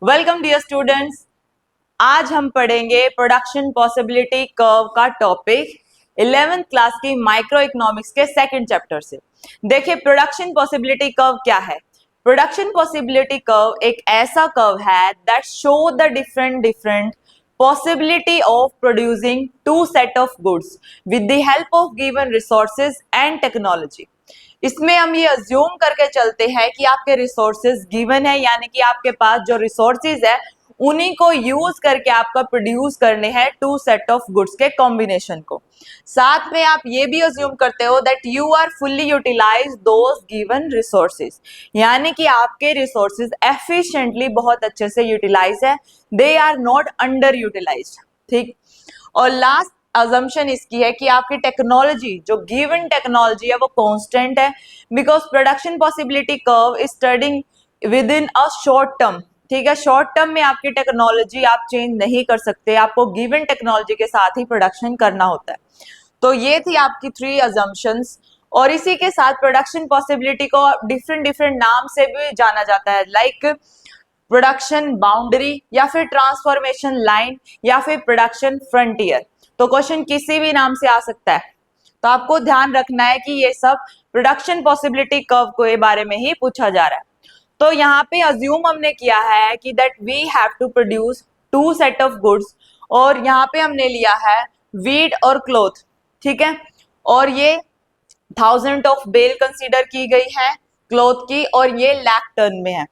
Welcome dear students. आज हम पढ़ेंगे प्रोडक्शन पॉसिबिलिटी कर्व का टॉपिक 11th क्लास की माइक्रो इकोनॉमिक्स के सेकंड चैप्टर से। देखिए, प्रोडक्शन पॉसिबिलिटी कर्व क्या है। प्रोडक्शन पॉसिबिलिटी कर्व एक ऐसा कर्व है that show the different possibility of producing two set of goods with the help of given resources and technology। इसमें हम ये अज्यूम करके चलते हैं कि आपके रिसोर्सेज गिवन है, यानी कि आपके पास जो रिसोर्सेज है उन्हीं को यूज करके आपका प्रोड्यूस करने हैं टू सेट ऑफ गुड्स के कॉम्बिनेशन को। साथ में आप ये भी अज्यूम करते हो that you are fully utilise those given resources, यानी कि आपके रिसोर्सेज एफिशिएंटली बहुत अच्छे से यूटिलाइज है, they are not under utilised. ठीक। और लास्ट अजम्पशन इसकी है कि आपकी टेक्नोलॉजी, जो गिवन टेक्नोलॉजी है वो कांस्टेंट है, because production possibility curve is studying with in a short term. ठीक है, शॉर्ट टर्म में आपकी टेक्नोलॉजी आप चेंज नहीं कर सकते, आपको गिवन टेक्नोलॉजी के साथ ही प्रोडक्शन करना होता है। तो ये थी आपकी 3 अजम्पशंस। और इसी के साथ प्रोडक्शन पॉसिबिलिटी को डिफरेंट नाम से भी जाना जाता है, लाइक प्रोडक्शन बाउंड्री या फिर ट्रांसफॉर्मेशन लाइन या फिर प्रोडक्शन फ्रंटियर। तो क्वेश्चन किसी भी नाम से आ सकता है, तो आपको ध्यान रखना है कि ये सब प्रोडक्शन पॉसिबिलिटी कर्व के बारे में ही पूछा जा रहा है। तो यहाँ पे अज्यूम हमने किया है कि that we have to produce two set of goods, और यहाँ पे हमने लिया है वीट और क्लॉथ। ठीक है, और ये 1000 ऑफ बेल कंसीडर की गई है क्लॉथ की, और ये लाख टन में है।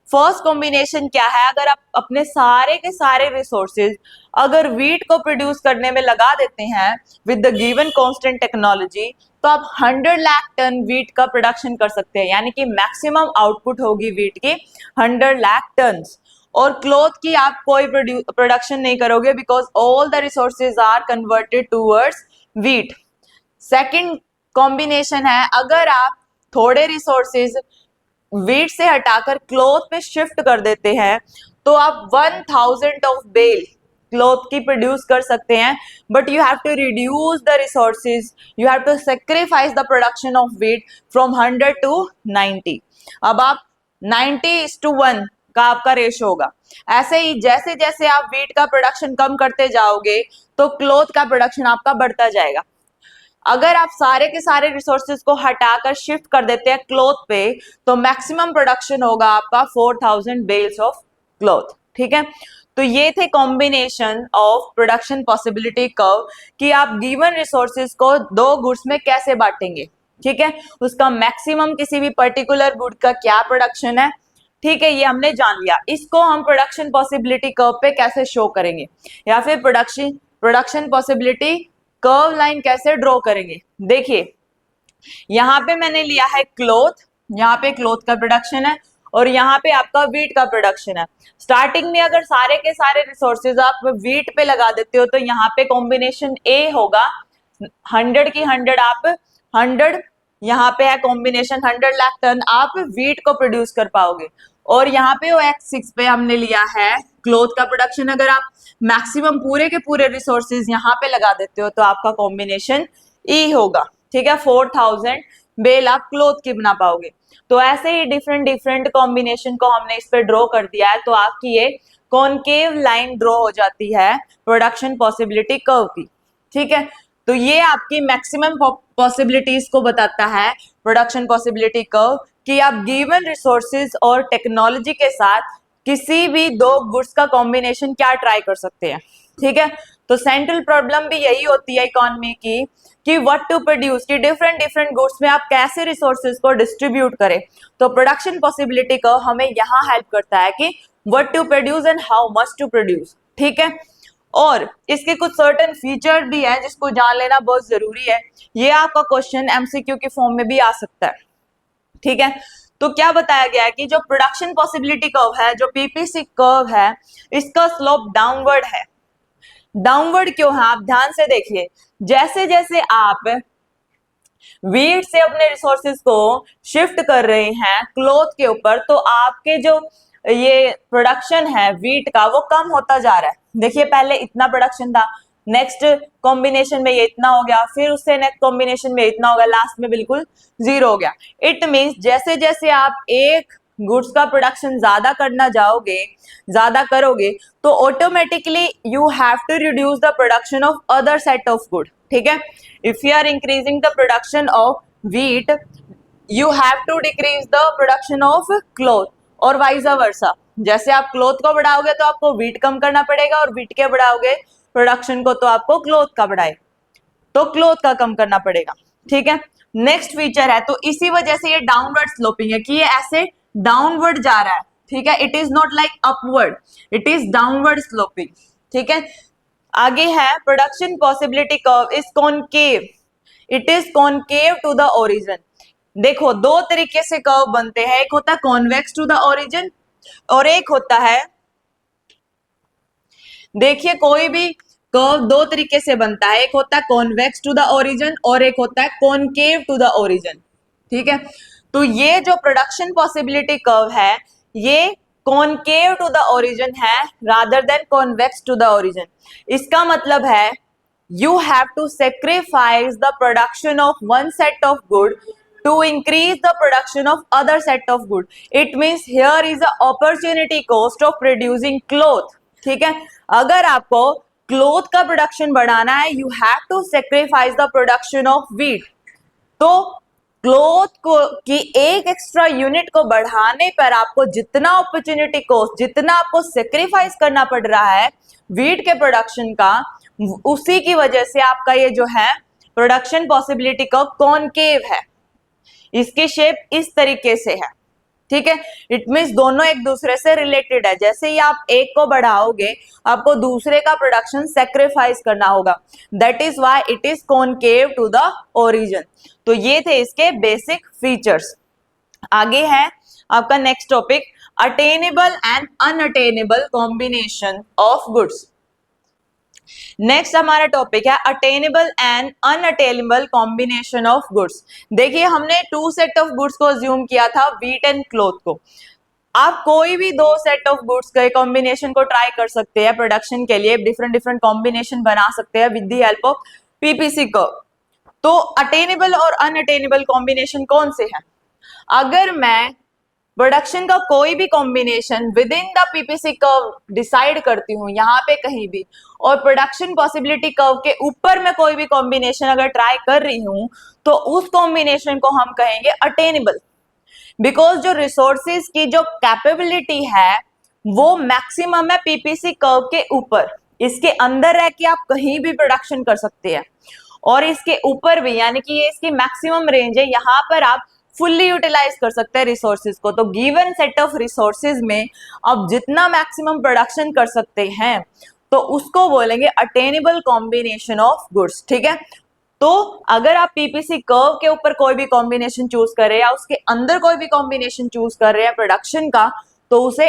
फर्स्ट कॉम्बिनेशन क्या है, अगर आप अपने सारे के सारे रिसोर्सेज अगर वीट को प्रोड्यूस करने में लगा देते हैं with the given constant technology, तो आप 100 लाख टन वीट का प्रोडक्शन कर सकते हैं, यानी कि मैक्सिमम आउटपुट होगी वीट की 100 लाख टन। और क्लॉथ की आप कोई प्रोडक्शन नहीं करोगे, because all the resources are converted towards wheat. Second combination है, अगर आप थोड़े रिसोर्सेज वीट से हटाकर क्लॉथ पे शिफ्ट कर देते हैं, तो आप 1000 ऑफ बेल क्लॉथ की प्रोड्यूस कर सकते हैं, but you have to reduce the resources, you have to sacrifice the production of wheat from 100 to 90। अब आप 90:1 का आपका रेशो होगा। ऐसे ही जैसे जैसे आप वीट का प्रोडक्शन कम करते जाओगे तो क्लॉथ का प्रोडक्शन आपका बढ़ता जाएगा। अगर आप सारे के सारे रिसोर्सेज को हटाकर शिफ्ट कर देते हैं क्लॉथ पे, तो मैक्सिमम प्रोडक्शन होगा आपका 4000 बेल्स ऑफ क्लॉथ। ठीक है, तो ये थे combination of production possibility curve कि आप गिवन रिसोर्सेज को दो गुड्स में कैसे बांटेंगे। ठीक है, उसका मैक्सिमम किसी भी पर्टिकुलर गुड का क्या प्रोडक्शन है। ठीक है, ये हमने जान लिया। इसको हम प्रोडक्शन पॉसिबिलिटी कर्व पे कैसे शो करेंगे, या फिर प्रोडक्शन पॉसिबिलिटी कर्व लाइन कैसे ड्रॉ करेंगे। देखिए, यहाँ पे मैंने लिया है क्लॉथ, यहाँ पे क्लॉथ का प्रोडक्शन है और यहाँ पे आपका वीट का प्रोडक्शन है। स्टार्टिंग में अगर सारे के सारे रिसोर्सेज आप वीट पे लगा देते हो, तो यहाँ पे कॉम्बिनेशन ए होगा 100 की 100 आप 100, यहाँ पे है कॉम्बिनेशन 100 लाख टन आप वीट को प्रोड्यूस कर पाओगे। और यहाँ पे X6 पे हमने लिया है क्लॉथ का प्रोडक्शन। अगर आप मैक्सिमम पूरे के पूरे रिसोर्सेज यहाँ पे लगा देते हो, तो आपका कॉम्बिनेशन ई होगा। ठीक है, 4000 बेल आप क्लॉथ की बना पाओगे। तो ऐसे ही डिफरेंट कॉम्बिनेशन को हमने इस पे ड्रॉ कर दिया है, तो आपकी ये कॉनकेव लाइन ड्रॉ हो जाती है प्रोडक्शन पॉसिबिलिटी कर्व की। ठीक है, तो ये आपकी मैक्सिमम पॉसिबिलिटीज को बताता है प्रोडक्शन पॉसिबिलिटी कर्व, कि आप गिवन रिसोर्सेज और टेक्नोलॉजी के साथ किसी भी दो गुड्स का कॉम्बिनेशन क्या ट्राई कर सकते हैं। ठीक है, तो सेंट्रल प्रॉब्लम भी यही होती है इकोनॉमी की कि व्हाट टू प्रोड्यूस, कि डिफरेंट गुड्स में आप कैसे रिसोर्सेज को डिस्ट्रीब्यूट करें। तो प्रोडक्शन पॉसिबिलिटी कर्व हमें यहाँ हेल्प करता है कि what to produce and how much to produce. ठीक है, और इसके कुछ सर्टेन फीचर भी है जिसको जान लेना बहुत जरूरी है। ये आपका क्वेश्चन एमसीक्यू के फॉर्म में भी आ सकता है। ठीक है, तो क्या बताया गया है कि जो प्रोडक्शन पॉसिबिलिटी कर्व है, जो पीपीसी कर्व है, इसका स्लोप डाउनवर्ड है। डाउनवर्ड क्यों है, आप ध्यान से देखिए। जैसे जैसे आप वीट से अपने रिसोर्सेज को शिफ्ट कर रहे हैं क्लॉथ के ऊपर, तो आपके जो ये प्रोडक्शन है वीट का वो कम होता जा रहा है। देखिए, पहले इतना प्रोडक्शन था, नेक्स्ट कॉम्बिनेशन में ये इतना हो गया, फिर उससे नेक्स्ट कॉम्बिनेशन में इतना हो गया, लास्ट में बिल्कुल जीरो हो गया। इट मींस जैसे जैसे आप एक गुड्स का प्रोडक्शन ज्यादा करना जाओगे, ज्यादा करोगे, तो automatically you have to reduce the production of other set of good, ठीक है। If you are increasing the production of wheat, you have to decrease the production of cloth, और वाइस वर्सा। जैसे आप क्लॉथ को बढ़ाओगे तो आपको wheat कम करना पड़ेगा, और व्हीट के बढ़ाओगे प्रोडक्शन को तो आपको क्लॉथ का बढ़ाए तो क्लॉथ का कम करना पड़ेगा, ठीक है। नेक्स्ट फीचर है, तो इसी वजह से ये डाउनवर्ड स्लोपिंग है कि ये ऐसे डाउनवर्ड जा रहा है, ठीक है। It is not like upward, it is downward sloping, ठीक है। आगे है production possibility curve is concave, it is concave to the origin. देखो दो तरीके से कर्व बनते हैं, एक होता है कॉन्वेक्स टू द ओरिजिन और एक होता है, देखिए कोई भी कर्व दो तरीके से बनता है, एक होता है कॉन्वेक्स टू द ओरिजिन और एक होता है कॉनकेव टू द ओरिजिन, ठीक है। तो ये जो प्रोडक्शन पॉसिबिलिटी कर्व है ये कॉनकेव टू द ओरिजिन है rather than convex to the origin. इसका मतलब है you have to sacrifice the production of one set of good to increase the production of other set of good. It means here is a opportunity cost of producing cloth, ठीक है। अगर आपको cloth का production बढ़ाना है, you have to sacrifice the production of wheat. तो cloth को की एक एक्स्ट्रा यूनिट को बढ़ाने पर आपको जितना अपॉर्चुनिटी कॉस्ट, जितना आपको सेक्रीफाइस करना पड़ रहा है व्हीट के प्रोडक्शन का, उसी की वजह से आपका ये जो है प्रोडक्शन पॉसिबिलिटी का कॉनकेव है। इसकी शेप इस तरीके से है, ठीक है। इट मीन्स दोनों एक दूसरे से रिलेटेड है। जैसे ही आप एक को बढ़ाओगे आपको दूसरे का प्रोडक्शन सेक्रीफाइस करना होगा, that is why it is concave to the origin. तो ये थे इसके बेसिक फीचर्स। आगे है आपका next topic, attainable and unattainable combination of goods. Next हमारा टॉपिक है attainable and unattainable combination of goods. देखिए हमने टू सेट ऑफ गुड्स को अज्यूम किया था, व्हीट एंड क्लॉथ को। आप कोई भी दो सेट ऑफ गुड्स के कॉम्बिनेशन को ट्राई कर सकते हैं प्रोडक्शन के लिए, डिफरेंट डिफरेंट कॉम्बिनेशन बना सकते हैं with the help of PPC curve. तो अटेनेबल और अनअटेनेबल कॉम्बिनेशन कौन से हैं? अगर मैं प्रोडक्शन का कोई भी combination with in the PPC curve decide करती हूँ यहाँ पे कहीं भी, और प्रोडक्शन पॉसिबिलिटी कर्व के ऊपर मैं कोई भी कॉम्बिनेशन अगर ट्राई कर रही हूँ, तो उस कॉम्बिनेशन को हम कहेंगे अटेनेबल। बिकॉज जो रिसोर्सेज की जो कैपेबिलिटी है वो मैक्सिमम है पीपीसी कर्व के ऊपर, इसके अंदर रह के आप कहीं भी प्रोडक्शन कर सकते हैं, और इसके ऊपर भी, यानी कि ये इसकी मैक्सिमम रेंज है, यहाँ पर आप फुल्ली यूटिलाइज कर सकते हैं रिसोर्सेज को। तो गिवन सेट ऑफ रिसोर्सेज में आप जितना मैक्सिमम प्रोडक्शन कर सकते हैं तो उसको बोलेंगे अटेनेबल कॉम्बिनेशन ऑफ गुड्स, ठीक है। तो अगर आप पीपीसी कर्व के ऊपर कोई भी कॉम्बिनेशन चूज कर रहे हैं या उसके अंदर कोई भी कॉम्बिनेशन चूज कर रहे हैं प्रोडक्शन का, तो उसे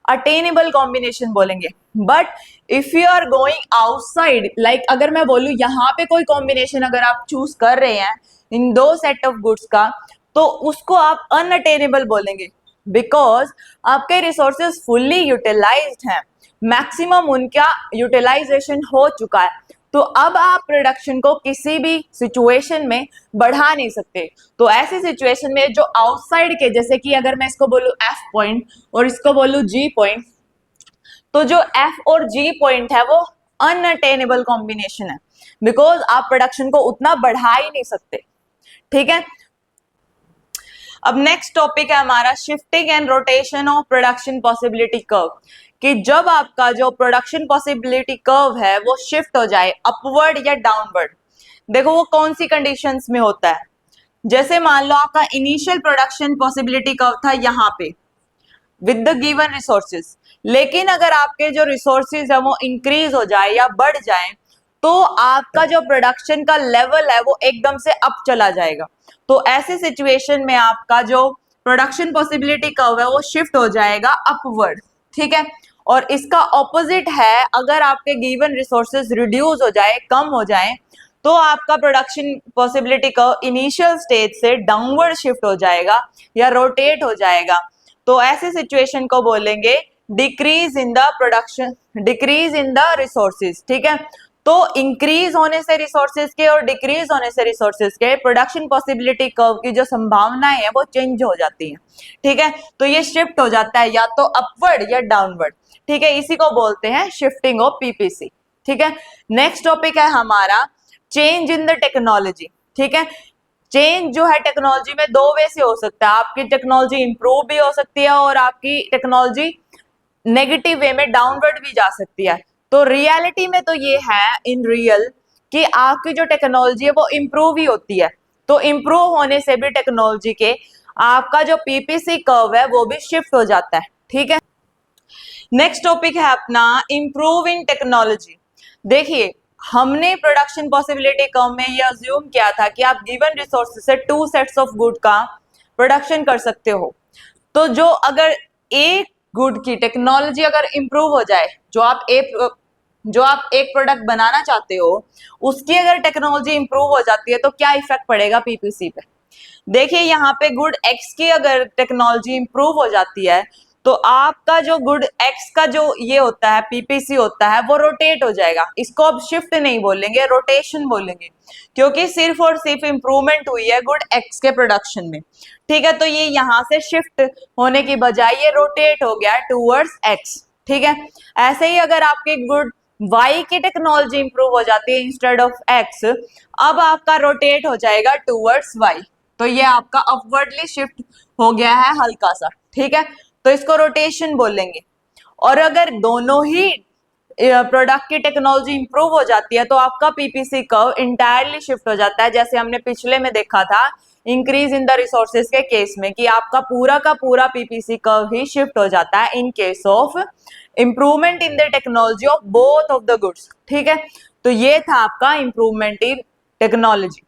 अटेनेबल कॉम्बिनेशन बोलेंगे। But if you are going outside, like अगर मैं बोलूं यहाँ पे कोई कॉम्बिनेशन अगर आप चूज कर रहे हैं इन दो सेट ऑफ गुड्स का, तो उसको आप अनअटेनेबल बोलेंगे, बिकॉज आपके रिसोर्सेज फुल्ली यूटिलाइज्ड हैं, मैक्सिमम उनका यूटिलाइजेशन हो चुका है। तो अब आप प्रोडक्शन को किसी भी सिचुएशन में बढ़ा नहीं सकते। तो ऐसी सिचुएशन में जो आउटसाइड के, जैसे कि अगर मैं इसको बोलूं एफ पॉइंट और इसको बोलूं जी पॉइंट, तो जो एफ और जी पॉइंट है वो अनअटेनेबल कॉम्बिनेशन है, बिकॉज आप प्रोडक्शन को उतना बढ़ा ही नहीं सकते, ठीक है। अब नेक्स्ट टॉपिक है हमारा shifting and rotation of production possibility curve, कि जब आपका जो प्रोडक्शन पॉसिबिलिटी कर्व है वो शिफ्ट हो जाए अपवर्ड या डाउनवर्ड। देखो वो कौन सी कंडीशंस में होता है, जैसे मान लो आपका इनिशियल प्रोडक्शन पॉसिबिलिटी कर्व था यहाँ पे विद द गिवन रिसोर्सेज, लेकिन अगर आपके जो रिसोर्सेज है वो इंक्रीज हो जाए या बढ़ जाए तो आपका जो प्रोडक्शन का लेवल है वो एकदम से अप चला जाएगा। तो ऐसे सिचुएशन में आपका जो प्रोडक्शन पॉसिबिलिटी कर्व है वो शिफ्ट हो जाएगा अपवर्ड, ठीक है। और इसका ऑपोजिट है, अगर आपके गिवन रिसोर्सेज रिड्यूस हो जाए, कम हो जाए, तो आपका production possibility curve initial stage से डाउनवर्ड शिफ्ट हो जाएगा या रोटेट हो जाएगा। तो ऐसे सिचुएशन को बोलेंगे decrease in the production, decrease in the resources, ठीक है। तो तो इंक्रीज होने से रिसोर्सेज के और डिक्रीज होने से रिसोर्सेज के प्रोडक्शन पॉसिबिलिटी कर्व की जो संभावनाएं है वो चेंज हो जाती हैं, ठीक है। तो ये शिफ्ट हो जाता है या तो अपवर्ड या डाउनवर्ड, ठीक है। इसी को बोलते हैं शिफ्टिंग ऑफ पीपीसी, ठीक है। नेक्स्ट टॉपिक है हमारा चेंज इन द टेक्नोलॉजी, ठीक है। चेंज जो है टेक्नोलॉजी में दो वे से हो सकता है, आपकी टेक्नोलॉजी इंप्रूव भी हो सकती है और आपकी टेक्नोलॉजी नेगेटिव वे में डाउनवर्ड भी जा सकती है। तो रियलिटी में तो ये है इन रियल कि आपकी जो टेक्नोलॉजी है वो इंप्रूव ही होती है, तो इंप्रूव होने से भी टेक्नोलॉजी के आपका जो पीपीसी कर्व है वो भी शिफ्ट हो जाता है, ठीक है। नेक्स्ट टॉपिक है अपना इंप्रूव इन टेक्नोलॉजी। देखिए हमने प्रोडक्शन पॉसिबिलिटी कर्व में ये अज्यूम किया था कि आप गिवन रिसोर्सेज से 2 सेट्स ऑफ गुड का प्रोडक्शन कर सकते हो। तो जो अगर एक गुड की टेक्नोलॉजी अगर इंप्रूव हो जाए, जो आप एक प्रोडक्ट बनाना चाहते हो उसकी अगर टेक्नोलॉजी इंप्रूव हो जाती है तो क्या इफेक्ट पड़ेगा पीपीसी पे। देखिए यहाँ पे गुड एक्स की अगर टेक्नोलॉजी इंप्रूव हो जाती है तो आपका जो गुड एक्स का जो ये होता है पीपीसी होता है वो रोटेट हो जाएगा। इसको अब शिफ्ट नहीं बोलेंगे, रोटेशन बोलेंगे, क्योंकि सिर्फ और सिर्फ इंप्रूवमेंट हुई है गुड एक्स के प्रोडक्शन में, ठीक है। तो ये यहाँ से शिफ्ट होने की बजाय ये रोटेट हो गया टूवर्ड्स एक्स, ठीक है। ऐसे ही अगर आपकी गुड वाई की टेक्नोलॉजी इंप्रूव हो जाती है इंस्टेड ऑफ एक्स, अब आपका रोटेट हो जाएगा टूवर्ड्स वाई, तो ये आपका अपवर्डली शिफ्ट हो गया है हल्का सा, ठीक है। तो इसको रोटेशन बोलेंगे। और अगर दोनों ही प्रोडक्ट की टेक्नोलॉजी इंप्रूव हो जाती है तो आपका पीपीसी कर्व इंटायरली शिफ्ट हो जाता है, जैसे हमने पिछले में देखा था इंक्रीज इन द रिसोर्सेज के केस में कि आपका पूरा का पूरा पीपीसी कर्व ही शिफ्ट हो जाता है in case of improvement in the technology of both of the goods, ठीक है। तो ये था आपका इंप्रूवमेंट इन टेक्नोलॉजी।